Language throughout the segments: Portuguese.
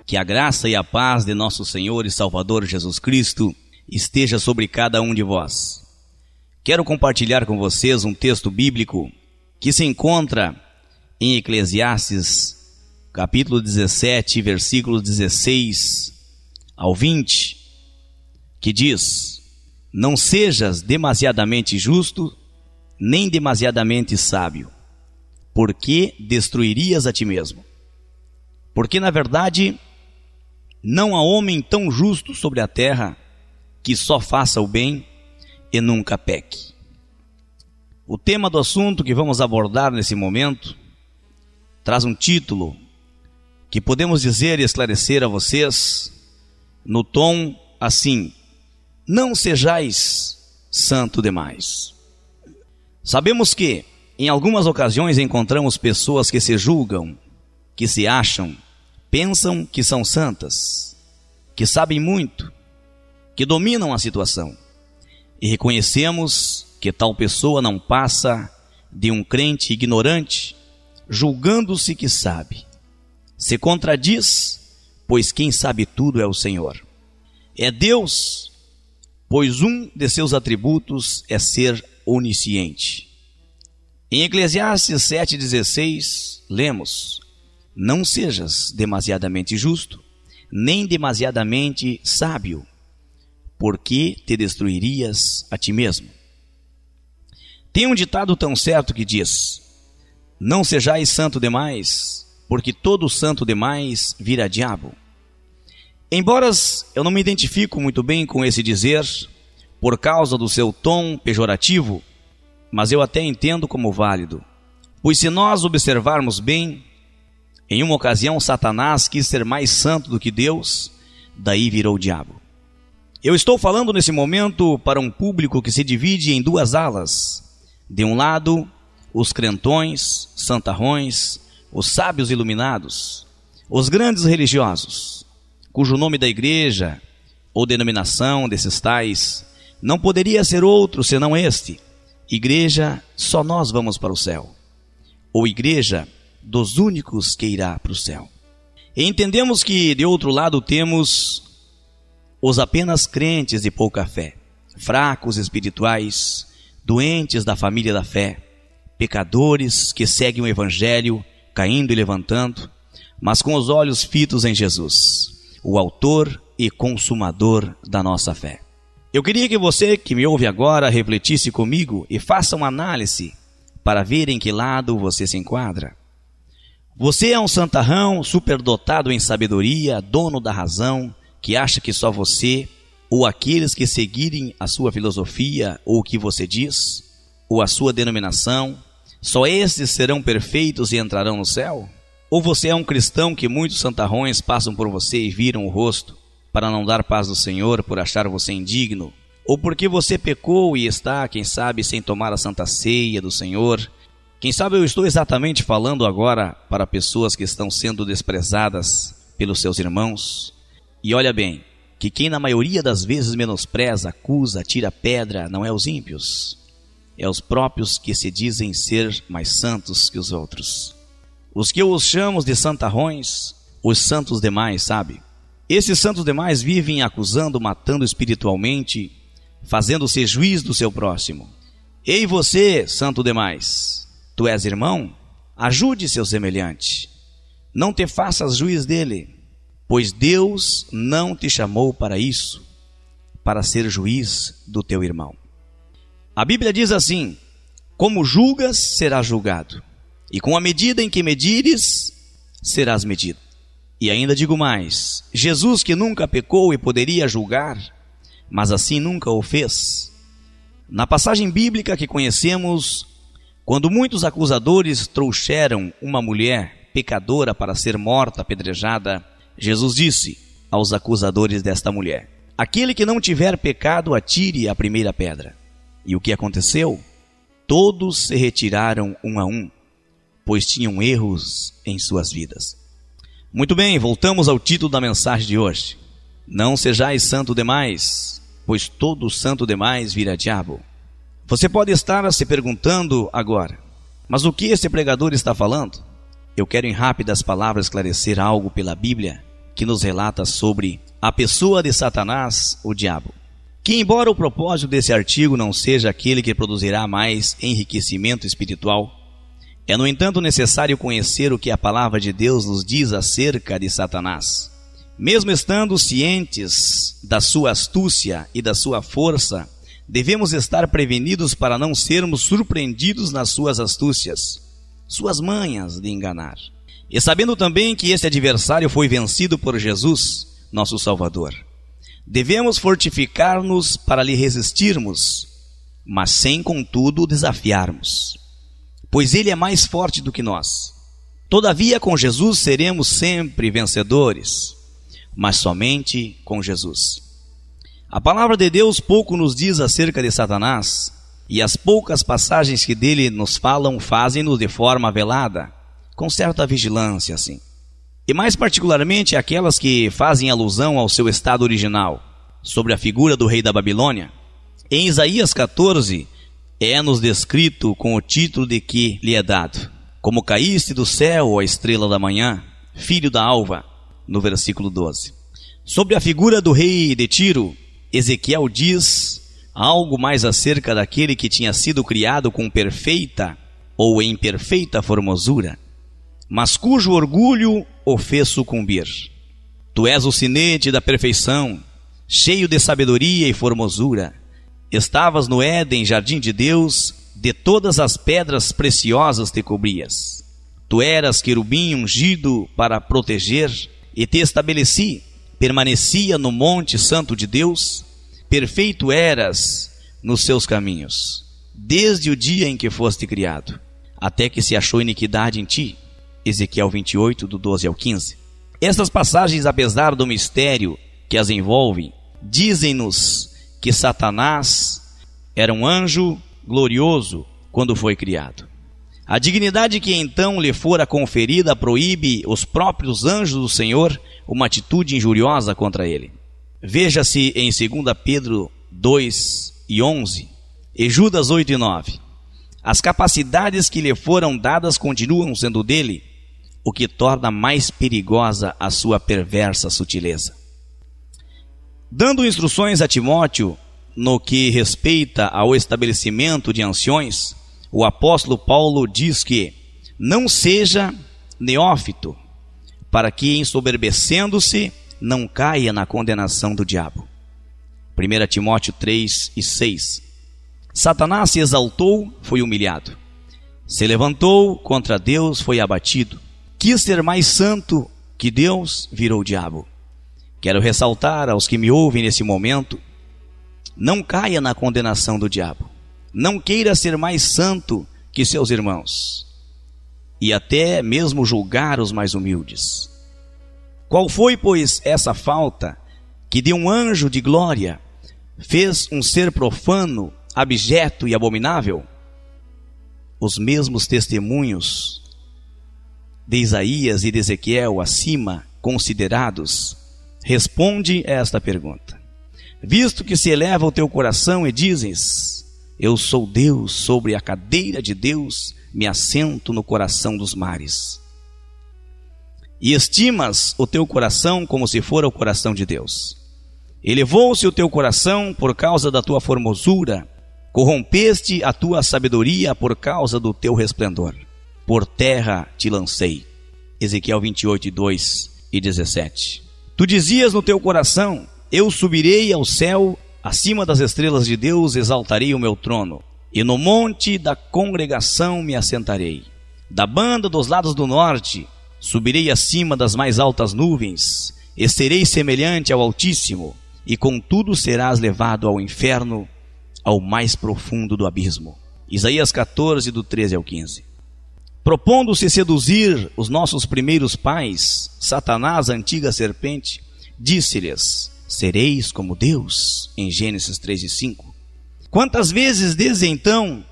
Que a graça e a paz de nosso Senhor e Salvador Jesus Cristo esteja sobre cada um de vós. Quero compartilhar com vocês um texto bíblico que se encontra em Eclesiastes, capítulo 17, versículos 16 ao 20, que diz: Não sejas demasiadamente justo, nem demasiadamente sábio, porque destruirias a ti mesmo. Porque, na verdade, não há homem tão justo sobre a terra que só faça o bem e nunca peque. O tema do assunto que vamos abordar nesse momento traz um título que podemos dizer e esclarecer a vocês no tom assim: não sejais santo demais. Sabemos que em algumas ocasiões encontramos pessoas que se julgam, que se acham, pensam que são santas, que sabem muito, que dominam a situação. E reconhecemos que tal pessoa não passa de um crente ignorante, julgando-se que sabe. Se contradiz, pois quem sabe tudo é o Senhor. É Deus, pois um de seus atributos é ser onisciente. Em Eclesiastes 7,16, lemos: Não sejas demasiadamente justo, nem demasiadamente sábio, porque te destruirias a ti mesmo. Tem um ditado tão certo que diz: Não sejais santo demais, porque todo santo demais vira diabo. Embora eu não me identifico muito bem com esse dizer, por causa do seu tom pejorativo, mas eu até entendo como válido, pois se nós observarmos bem, em uma ocasião Satanás quis ser mais santo do que Deus, daí virou o diabo. Eu estou falando nesse momento para um público que se divide em duas alas. De um lado, os crentões, santarrões, os sábios iluminados, os grandes religiosos, cujo nome da igreja ou denominação desses tais não poderia ser outro senão este: igreja, só nós vamos para o céu, ou igreja dos únicos que irá para o céu. E entendemos que de outro lado temos os apenas crentes de pouca fé, fracos espirituais, doentes da família da fé, pecadores que seguem o evangelho, caindo e levantando, mas com os olhos fitos em Jesus, o autor e consumador da nossa fé. Eu queria que você que me ouve agora refletisse comigo e faça uma análise para ver em que lado você se enquadra. Você é um santarrão superdotado em sabedoria, dono da razão, que acha que só você, ou aqueles que seguirem a sua filosofia, ou o que você diz, ou a sua denominação, só esses serão perfeitos e entrarão no céu? Ou você é um cristão que muitos santarrões passam por você e viram o rosto, para não dar paz do Senhor por achar você indigno? Ou porque você pecou e está, quem sabe, sem tomar a santa ceia do Senhor? Quem sabe eu estou exatamente falando agora para pessoas que estão sendo desprezadas pelos seus irmãos. E olha bem, que quem na maioria das vezes menospreza, acusa, tira pedra, não é os ímpios, é os próprios que se dizem ser mais santos que os outros. Os que eu os chamo de santarrões, os santos demais, sabe? Esses santos demais vivem acusando, matando espiritualmente, fazendo-se juiz do seu próximo. Ei você, santo demais, tu és irmão? Ajude seu semelhante. Não te faças juiz dele, pois Deus não te chamou para isso, para ser juiz do teu irmão. A Bíblia diz assim: como julgas, serás julgado, e com a medida em que medires, serás medido. E ainda digo mais: Jesus, que nunca pecou e poderia julgar, mas assim nunca o fez. Na passagem bíblica que conhecemos, quando muitos acusadores trouxeram uma mulher pecadora para ser morta, apedrejada, Jesus disse aos acusadores desta mulher: aquele que não tiver pecado, atire a primeira pedra. E o que aconteceu? Todos se retiraram um a um, pois tinham erros em suas vidas. Muito bem, voltamos ao título da mensagem de hoje. Não sejais santo demais, pois todo santo demais vira diabo. Você pode estar se perguntando agora: mas o que esse pregador está falando? Eu quero em rápidas palavras esclarecer algo pela Bíblia que nos relata sobre a pessoa de Satanás, o diabo. Que embora o propósito desse artigo não seja aquele que produzirá mais enriquecimento espiritual, é no entanto necessário conhecer o que a palavra de Deus nos diz acerca de Satanás. Mesmo estando cientes da sua astúcia e da sua força, devemos estar prevenidos para não sermos surpreendidos nas suas astúcias, suas manhas de enganar. E sabendo também que esse adversário foi vencido por Jesus, nosso Salvador, devemos fortificar-nos para lhe resistirmos, mas sem contudo desafiarmos, pois ele é mais forte do que nós. Todavia com Jesus seremos sempre vencedores, mas somente com Jesus. A palavra de Deus pouco nos diz acerca de Satanás, e as poucas passagens que dele nos falam fazem-nos de forma velada, com certa vigilância, assim. E mais particularmente aquelas que fazem alusão ao seu estado original, sobre a figura do rei da Babilônia. Em Isaías 14, é-nos descrito com o título de que lhe é dado: como caíste do céu, ó estrela da manhã, filho da alva, no versículo 12. Sobre a figura do rei de Tiro, Ezequiel diz algo mais acerca daquele que tinha sido criado com perfeita ou em perfeita formosura, mas cujo orgulho o fez sucumbir. Tu és o sinete da perfeição, cheio de sabedoria e formosura. Estavas no Éden, jardim de Deus, de todas as pedras preciosas te cobrias. Tu eras querubim ungido para proteger, e te estabeleci, permanecia no monte santo de Deus, perfeito eras nos seus caminhos, desde o dia em que foste criado, até que se achou iniquidade em ti. Ezequiel 28, do 12 ao 15. Estas passagens, apesar do mistério que as envolve, dizem-nos que Satanás era um anjo glorioso quando foi criado. A dignidade que então lhe fora conferida proíbe os próprios anjos do Senhor uma atitude injuriosa contra ele. Veja-se em 2 Pedro 2 e 11 e Judas 8 e 9. As capacidades que lhe foram dadas continuam sendo dele, o que torna mais perigosa a sua perversa sutileza. Dando instruções a Timóteo no que respeita ao estabelecimento de anciões, o apóstolo Paulo diz que não seja neófito, para que, ensoberbecendo-se, não caia na condenação do diabo. 1 Timóteo 3 e 6. Satanás se exaltou, foi humilhado. Se levantou contra Deus, foi abatido. Quis ser mais santo que Deus, virou diabo. Quero ressaltar aos que me ouvem nesse momento: não caia na condenação do diabo. Não queira ser mais santo que seus irmãos, e até mesmo julgar os mais humildes. Qual foi, pois, essa falta que de um anjo de glória fez um ser profano, abjeto e abominável? Os mesmos testemunhos de Isaías e de Ezequiel acima considerados responde a esta pergunta. Visto que se eleva o teu coração e dizes: eu sou Deus, sobre a cadeira de Deus me assento no coração dos mares. E estimas o teu coração como se fora o coração de Deus. Elevou-se o teu coração por causa da tua formosura, corrompeste a tua sabedoria por causa do teu resplendor. Por terra te lancei. Ezequiel 28, 2 e 17. Tu dizias no teu coração: eu subirei ao céu, acima das estrelas de Deus exaltarei o meu trono, e no monte da congregação me assentarei. Da banda dos lados do norte subirei acima das mais altas nuvens, e serei semelhante ao Altíssimo, e contudo serás levado ao inferno, ao mais profundo do abismo. Isaías 14, do 13 ao 15. Propondo-se seduzir os nossos primeiros pais, Satanás, a antiga serpente, disse-lhes: sereis como Deus, em Gênesis 3 e 5. Quantas vezes desde então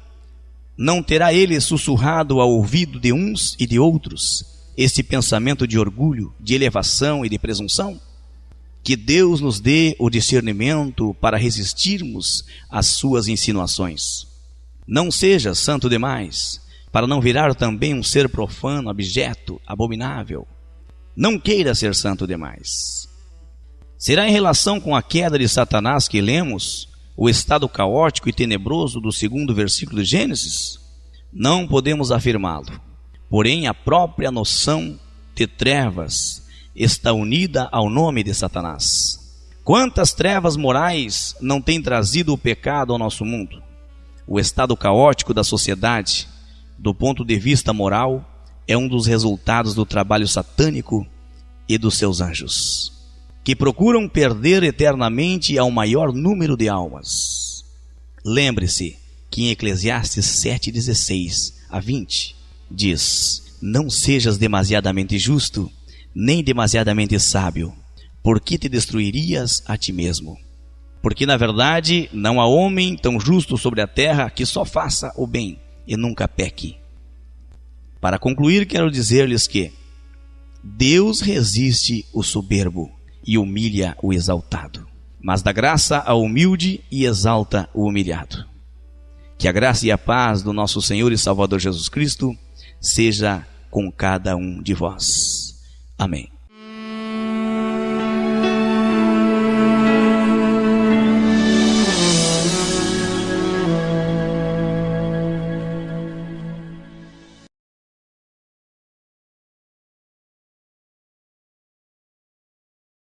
não terá ele sussurrado ao ouvido de uns e de outros este pensamento de orgulho, de elevação e de presunção? Que Deus nos dê o discernimento para resistirmos às suas insinuações. Não seja santo demais, para não virar também um ser profano, abjeto, abominável. Não queira ser santo demais. Será em relação com a queda de Satanás que lemos o estado caótico e tenebroso do 2º versículo de Gênesis? Não podemos afirmá-lo. Porém, a própria noção de trevas está unida ao nome de Satanás. Quantas trevas morais não têm trazido o pecado ao nosso mundo? O estado caótico da sociedade, do ponto de vista moral, é um dos resultados do trabalho satânico e dos seus anjos, que procuram perder eternamente ao maior número de almas. Lembre-se que em Eclesiastes 7:16-20 diz: não sejas demasiadamente justo, nem demasiadamente sábio, porque te destruirias a ti mesmo. Porque na verdade não há homem tão justo sobre a terra que só faça o bem e nunca peque. Para concluir, quero dizer-lhes que Deus resiste o soberbo e humilha o exaltado, mas dá graça ao humilde e exalta o humilhado. Que a graça e a paz do nosso Senhor e Salvador Jesus Cristo seja com cada um de vós. Amém.